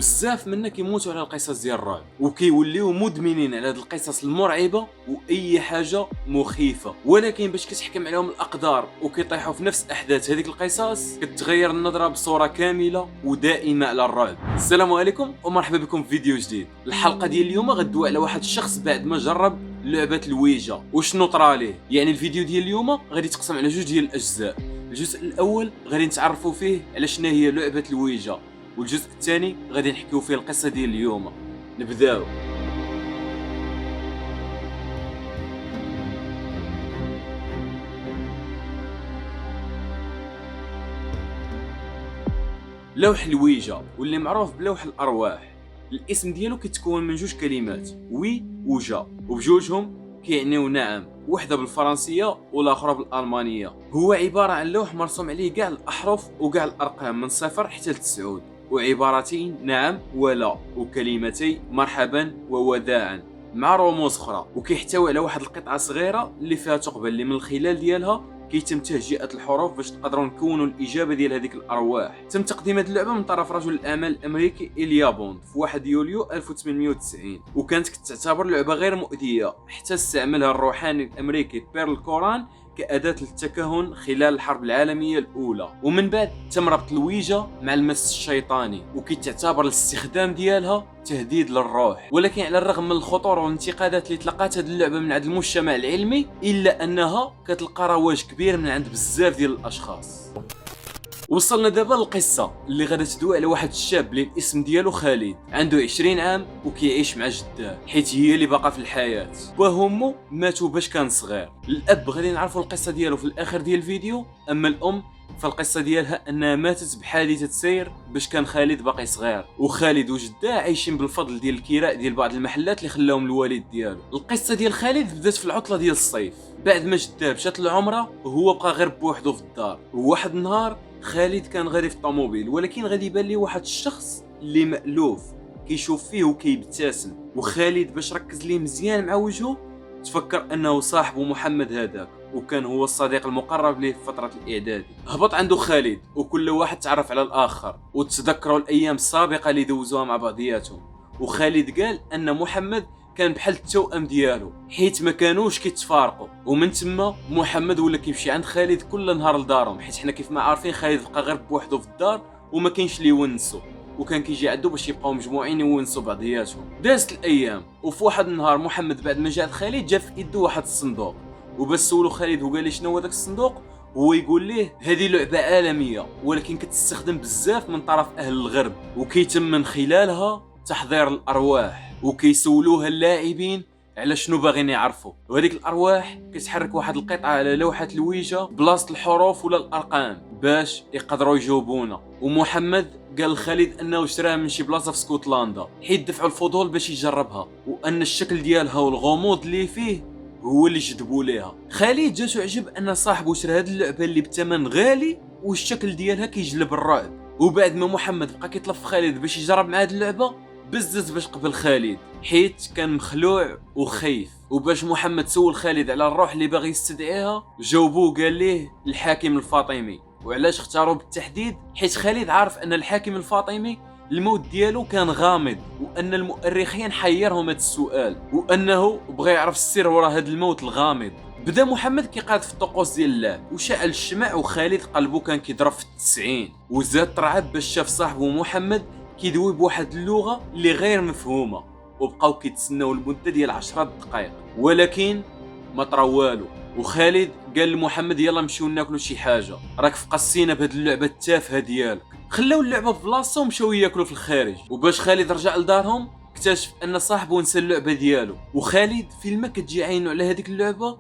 وبزاف منا كيموتوا على القصص ديال الرعب وكيوليو مدمنين على هاد القصص المرعبه واي حاجه مخيفه، ولكن باش كتحكم عليهم الاقدار وكيطيحوا في نفس احداث هذيك القصص كتغير النظره بصوره كامله ودائمه على الرعب. السلام عليكم ومرحبا بكم في فيديو جديد. الحلقه ديال اليوم غدوي على واحد الشخص بعد ما جرب لعبه الويجا وشنو طرا ليه. يعني الفيديو ديال اليوم غادي يتقسم على جوج ديال الاجزاء. الجزء الاول غادي نتعرفوا فيه على شنو هي لعبه الويجا، والجزء الثاني غادي نحكيو فيه القصه ديال اليوم. نبداو. لوح الويجا واللي معروف بلوح الارواح، الاسم ديالو كيتكون من جوج كلمات وي وجا، وبجوجهم كيعنيو نعم، وحده بالفرنسيه والاخرى بالالمانيه. هو عباره عن لوح مرسوم عليه كاع الاحرف وكاع الارقام من 0 حتى ل9، وعبارتين نعم ولا، وكلمتي مرحبا ووداعا، مع رموز اخرى. وكيحتوي على واحد القطعه صغيره اللي فيها ثقب اللي من الخلال ديالها كيتم تهجئه الحروف باش نقدروا نكونوا الاجابه ديال هذيك الارواح. تم تقديم هذه اللعبه من طرف رجل الاعمال الامريكي إيليا بوند في 1 يوليو 1890، وكانت كتعتبر لعبه غير مؤذيه حتى استعملها الروحاني الامريكي بيرل كوران كأداة للتكهن خلال الحرب العالمية الأولى. ومن بعد تم ربط الويجا مع المس الشيطاني، وكيتعتبر الاستخدام ديالها تهديد للروح. ولكن على الرغم من الخطورة والانتقادات اللي تلقات هذه اللعبة من عند المجتمع العلمي، إلا أنها كتلقى رواج كبير من عند بزاف ديال الأشخاص. وصلنا دابا للقصه اللي غادا تدوي على واحد الشاب اللي الاسم ديالو خالد، عنده 20 عام وكيعيش مع جداه حيت هي اللي باقا في الحياه. وهمو ماتوا باش كان صغير. الاب غادي نعرفوا القصه ديالو في الاخر ديال الفيديو، اما الام فالقصه ديالها انها ماتت بحادثه سير باش كان خالد باقي صغير، وخالد وجداه عايشين بالفضل ديال الكراء ديال بعض المحلات اللي خلاهم الوالد ديالو. القصه ديال خالد بدات في العطله ديال الصيف بعد ما جداه مشات للعمره وهو بقى غير بوحدو في الدار. وواحد النهار خالد كان غادي في الطوموبيل، ولكن غادي يبان ليه واحد الشخص اللي مألوف كيشوف فيه وكيبتسم. وخالد باش ركز ليه مزيان مع وجهه تفكر انه صاحبه محمد هذاك، وكان هو الصديق المقرب ليه في فتره الاعدادي. هبط عنده خالد وكل واحد تعرف على الاخر وتذكروا الايام السابقه اللي دوزوها مع بعضياتهم. وخالد قال ان محمد كان بحال التوأم ديالو حيت ما كانوش كيتفارقوا. ومن تما محمد ولا كيمشي عند خالد كل نهار لدارهم، حيت حنا كيف ما عارفين خالد بقى غير بوحدو في الدار وما كاينش اللي يونسو، وكان كيجي عنده باش يبقاو مجموعين يونسوا بعضياتهم. دازت الايام وفي واحد النهار محمد بعد ما جا خالد جا في يده واحد الصندوق، وبس سولو خالد وقال لي شنو هو داك الصندوق، هو يقول ليه هذه لعبه عالميه ولكن كتستخدم بزاف من طرف اهل الغرب، وكيتم من خلالها تحضير الارواح، وكيسولوها اللاعبين على شنو باغيين يعرفوا. وهذيك الارواح كتحرك واحد القطعه على لوحه الويجا بلاصه الحروف ولا الارقام باش يقدروا يجاوبونا. ومحمد قال لخالد انه شراها من شي بلاصه في اسكتلندا حيت دفعوا الفضول باش يجربها، وان الشكل ديالها والغموض اللي فيه هو اللي جذبوا ليها. خالد جاتو عجب ان صاحبه شرا هذه اللعبه اللي بثمن غالي والشكل ديالها كيجلب الرعب. وبعد ما محمد بقى كيطلب خالد باش يجرب مع هذه اللعبه بزز باش قبل خالد حيت كان مخلوع وخايف. وباش محمد سول خالد على الروح اللي باغي يستدعيها جاوبوه قال ليه الحاكم الفاطمي. وعلاش اختاروا بالتحديد؟ حيت خالد عارف ان الحاكم الفاطمي الموت ديالو كان غامض، وان المؤرخين حيرهم هذا السؤال، وانه بغى يعرف السر وراء هذا الموت الغامض. بدا محمد كيقاد في الطقوس ديال اللعب وشعل الشمع، وخالد قلبه كان كيضرب في 90، وزاد طرعب باش شاف صاحبه محمد كيدوي بواحد اللغه اللي غير مفهومه. وبقاو كيتسناو المده ديال 10 دقائق ولكن ما طرا والو. وخالد قال لمحمد يلا نمشيو ناكلوا شي حاجه، راك فقسينا بهاد اللعبه التافهه ديالك. خلاو اللعبه في بلاصه ومشاو ياكلوا في الخارج. وباش خالد رجع لدارهم اكتشف ان صاحبه نسى اللعبه ديالو. وخالد فيما كتجي عينو على هذيك اللعبه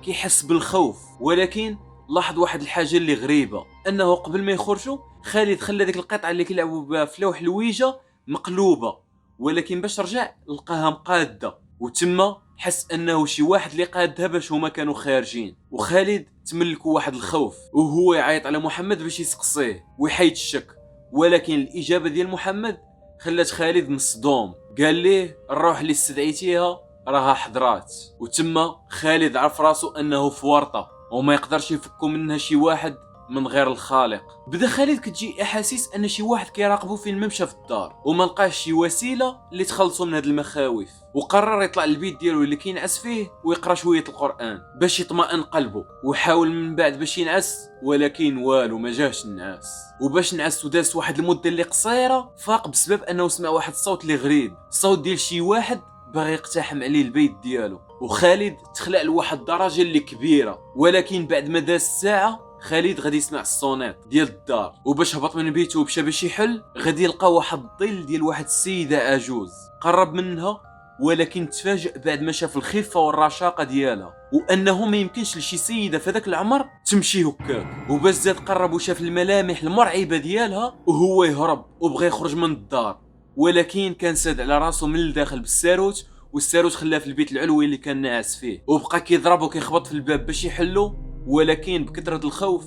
كيحس بالخوف، ولكن لاحظ واحد الحاجه اللي غريبه، انه قبل ما يخرجوا خالد خلى ديك القطعه اللي كيلعبوا بها في لوح الويجا مقلوبه، ولكن باش رجع لقاها مقاده. وتما حس انه شي واحد اللي قادها باش هما كانوا خارجين. وخالد تملكوا واحد الخوف وهو يعيط على محمد باش يسقسيه ويحيد الشك، ولكن الاجابه ديال محمد خلات خالد مصدوم. قال ليه الروح اللي استدعيتيها راها حضرات. وتما خالد عرف راسو انه في ورطه وما يقدرش يفكوا منها شي واحد من غير الخالق. بدا خالد كتجي احاسيس ان شي واحد كيراقبو فين ما مشى في الدار، وما لقاش شي وسيله اللي تخلصوا من هاد المخاوف، وقرر يطلع للبيت ديالو اللي كينعس فيه ويقرا شويه القران باش يطمئن قلبه، وحاول من بعد باش ينعس ولكن والو ما جاش النعاس. وباش نعس وداز واحد المده اللي قصيره فاق بسبب انه سمع واحد الصوت اللي غريب، صوت ديال شي واحد باغي يقتحم عليه البيت ديالو. وخالد تخلع لواحد الدرجه اللي كبيره، ولكن بعد ما داز ساعه خالد غادي يسمع الصونيط ديال الدار، وباش هبط من بيته ومشى باش يحل غادي يلقى واحد الظل ديال واحد السيده عجوز. قرب منها ولكن تفاجأ بعد ما شاف الخفه والرشاقه ديالها، وانه ما يمكنش لشي سيده في ذاك العمر تمشي هكاك. وباش زاد قرب وشاف الملامح المرعبه ديالها وهو يهرب وبغى يخرج من الدار، ولكن كان ساد على راسه من الداخل بالساروت، والساروت خلاه في البيت العلوي اللي كان ناعس فيه، وبقى كيضرب وكيخبط في الباب باش يحلو، ولكن بكثرة الخوف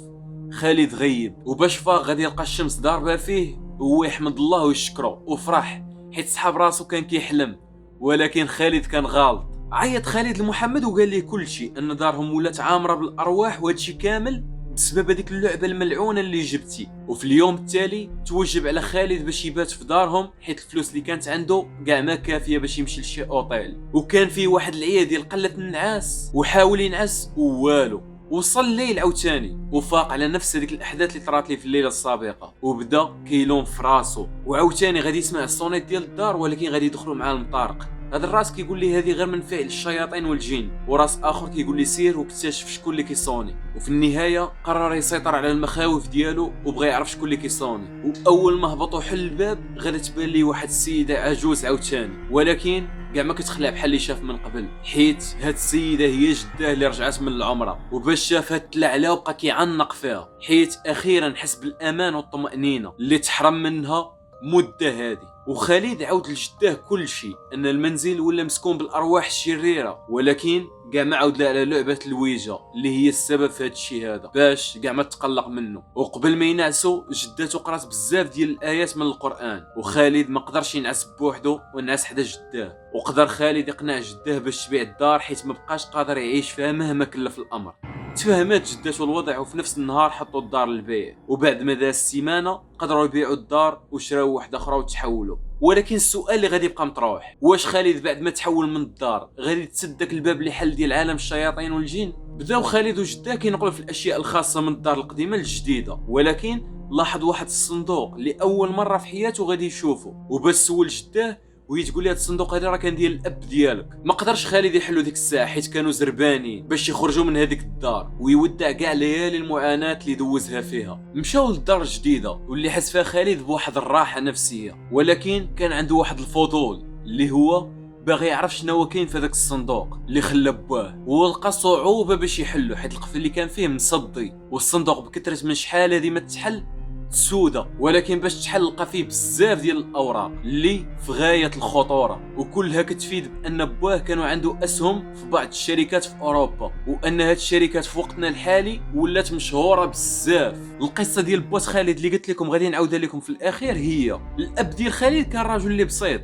خالد غيب. وباش فاق غادي يلقى الشمس ضاربه فيه، وهو يحمد الله ويشكره وفرح حيت صحاب راسو كان كيحلم، ولكن خالد كان غلط. عيط خالد لمحمد وقال ليه كل شيء، ان دارهم ولات عامره بالارواح وهادشي كامل بسبب هذيك اللعبه الملعونه اللي جبتي. وفي اليوم التالي توجب على خالد باش يبات في دارهم حيت الفلوس اللي كانت عنده كاع ما كافيه باش يمشي لشي اوطيل، وكان فيه واحد العيا ديال قله النعاس وحاول ينعس ووالو. وصل الليل عاوتاني وفاق على نفس هذيك الاحداث اللي طرات ليه في الليله السابقه، وبدا كيلوم في راسو. وعاوتاني غادي يسمع الصونيت ديال الدار، ولكن غادي يدخلوا مع المطارق. هذا الراس كيقول لي هذه غير من فعل الشياطين والجن، وراس اخر كيقول لي سير واكتشف شكون اللي كيصوني. وفي النهايه قرر يسيطر على المخاوف ديالو وبغى يعرف شكون اللي كيصوني. واول ما هبطوا حل الباب غادي تبان لي واحد السيده عجوز عاوتاني، ولكن كاع ما كتخلع بحال اللي شاف من قبل، حيت هاد السيده هي جده اللي رجعت من العمره. وباش شافها تلا عليها وبقى كيعنق فيها، حيت اخيرا حس بالامان والطمانينه اللي تحرم منها مده هادي. وخالد عاود لجداه كل شيء، ان المنزل ولا مسكون بالارواح الشريره، ولكن كاع ما عاود على لعبه الويجا اللي هي السبب في هذا الشيء هذا، باش كاع ما تقلق منه. وقبل ما ينعسوا جدته قرات بزاف ديال الايات من القران، وخالد ما قدرش ينعس بوحده ونعس حدا جداه. وقدر خالد يقنع جداه باش تبيع الدار حيت ما بقاش قادر يعيش فيها مهما كلف الامر. تفهمت جدته الوضع، وفي نفس النهار حطوا الدار للبيع، وبعد ما داز السيمانه قدروا يبيعوا الدار وشراو واحده اخرى وتحولوا. ولكن السؤال اللي غادي يبقى مطروح، واش خالد بعد ما تحول من الدار غادي تسد داك الباب اللي حل ديال عالم الشياطين والجن؟ بداو خالد وجداه كينقلوا في الاشياء الخاصه من الدار القديمه للجديده، ولكن لاحظ واحد الصندوق لاول مره في حياته غادي يشوفه. وباش سول جداه وهي تقول لي هاد الصندوق هذا راه كان ديال الاب ديالك. ما قدرش خالد يحلو ديك الساعه حيت كانوا زربانين باش يخرجوا من هذيك الدار ويودع كاع ليالي المعاناه اللي دوزها فيها. مشاو للدار الجديده واللي حس فيها خالد بواحد الراحه نفسيه، ولكن كان عنده واحد الفضول اللي هو باغي يعرف شنو هو كاين في هذاك الصندوق اللي خلى باه. ولقى صعوبه باش يحلو حيت القفل اللي كان فيه مصدي، والصندوق بكثره من شحال هذه ما تحل سودة، ولكن باش تحل لقى فيه بزاف ديال الاوراق اللي في غايه الخطوره، وكلها كتفيد بان باه كانوا عنده اسهم في بعض الشركات في اوروبا، وان هاد الشركات في وقتنا الحالي ولات مشهوره بزاف. القصه ديال بوات خالد اللي قلت لكم غادي نعاودها لكم في الاخير، هي الاب ديال خالد كان راجل اللي بسيط.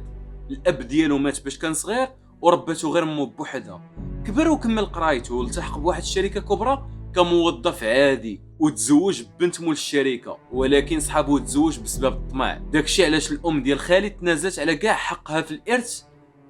الاب ديالو مات باش كان صغير وربته غير مو بوحدها. كبر وكمل قرايته والتحق بواحد الشركه كبرى كموظف عادي، وتزوج ببنت مول الشركه، ولكن صحابو تزوج بسبب الطمع. داكشي علاش الام ديال خالد تنازلت على كاع حقها في الارث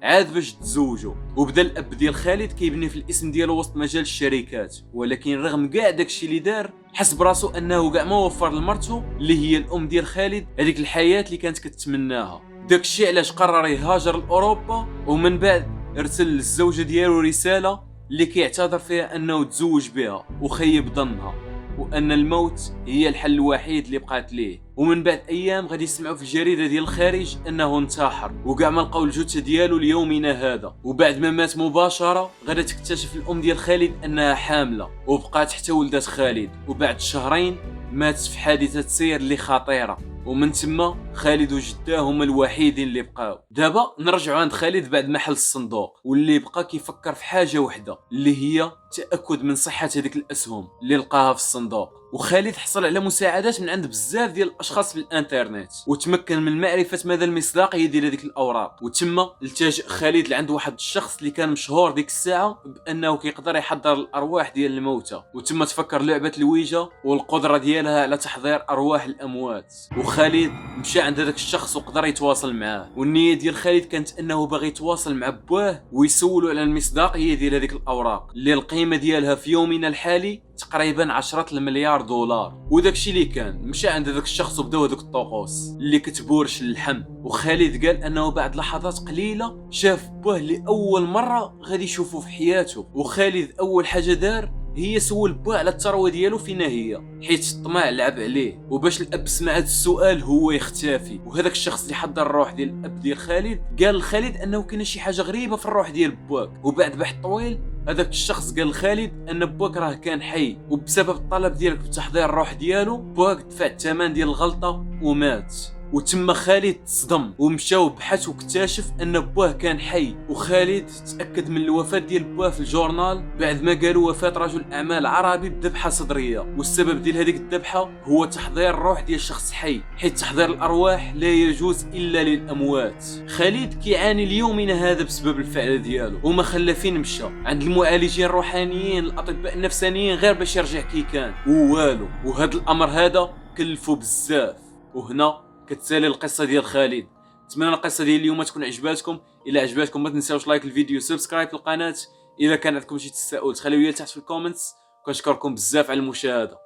عاد باش تزوجوا. وبدا الاب ديال خالد كيبني في الاسم ديالو وسط مجال الشركات، ولكن رغم كاع داكشي اللي دار حس براسو انه كاع ما وفر لمرته اللي هي الام ديال خالد هذيك الحياه اللي كانت كتمناها. داكشي علاش قرر يهاجر لاوروبا، ومن بعد ارسل للزوجه ديالو رساله اللي كيعتذر فيها انه تزوج بها وخيب ظنها، وان الموت هي الحل الوحيد اللي بقات ليه. ومن بعد ايام غادي يسمعوا في الجريده ديال الخارج انه انتحر، وكاع ما لقاو الجثه ديالو ليومنا هذا. وبعد ما مات مباشره غادي تكتشف الام ديال خالد انها حامله، وبقات حتى ولدت خالد، وبعد شهرين مات في حادثه سير اللي خطيره. ومن تما خالد وجداه هما الوحيدين اللي بقاو. دابا نرجعوا عند خالد بعد ما حل الصندوق، واللي بقى كيفكر في حاجه وحده اللي هي تاكد من صحه هذيك الاسهم اللي لقاها في الصندوق. وخالد حصل على مساعدات من عند بزاف ديال الاشخاص في الانترنت وتمكن من معرفه مدى المصداقيه ديال هذيك الاوراق. وتما التجأ خالد لعند واحد الشخص اللي كان مشهور ديك الساعه بانه كيقدر يحضر الارواح ديال الموتى، وتما تفكر لعبه الويجا والقدره ديالها على تحضير ارواح الاموات. وخالد مشى عند هذاك الشخص وقدر يتواصل معاه، والنيه ديال خالد كانت انه باغي يتواصل مع باه ويسولو على المصداقيه ديال هذيك الاوراق اللي القيمه ديالها في يومنا الحالي تقريبا 10 المليار دولار. وداكشي اللي كان مشى عند هذاك الشخص وبداو هذوك الطقوس اللي كتبورش اللحم. وخالد قال انه بعد لحظات قليله شاف باه لاول مره غادي يشوفه في حياته. وخالد اول حاجه دار هي سول باه على الثروه ديالو فين هي، حيت الطمع لعب عليه. وباش الاب سمع هذا السؤال هو يختفي. وهذاك الشخص اللي حضر الروح ديال الاب ديال خالد قال لخالد انه كاين شي حاجه غريبه في الروح ديال باك. وبعد بحث طويل هذاك الشخص قال لخالد ان باك راه كان حي، وبسبب الطلب ديالك بتحضير الروح ديالو باك دفع الثمن ديال الغلطه ومات. وتم خالد تصدم ومشاو بحث واكتشف ان باه كان حي. وخالد تاكد من الوفاه ديال باه في الجورنال بعد ما قالوا وفاه رجل اعمال عربي بذبحه صدريه، والسبب ديال هذيك الذبحه هو تحضير الروح ديال شخص حي، حيث تحضير الارواح لا يجوز الا للاموات. خالد كيعاني اليوم من هذا بسبب الفعل ديالو، وما خلى فين مشى عند المعالجين الروحانيين الاطباء النفسانيين غير باش يرجع كي كان ووالو. وهذا الامر هذا كلفو بزاف. وهنا كتسالي القصه ديال خالد. نتمنى القصه ديال اليوم تكون عجباتكم. الا عجباتكم ما تنساوش لايك الفيديو وسبسكرايب للقناه. الا كان عندكم شي تساؤل تخليوه لي تحت في الكومنتس. كنشكركم بزاف على المشاهده.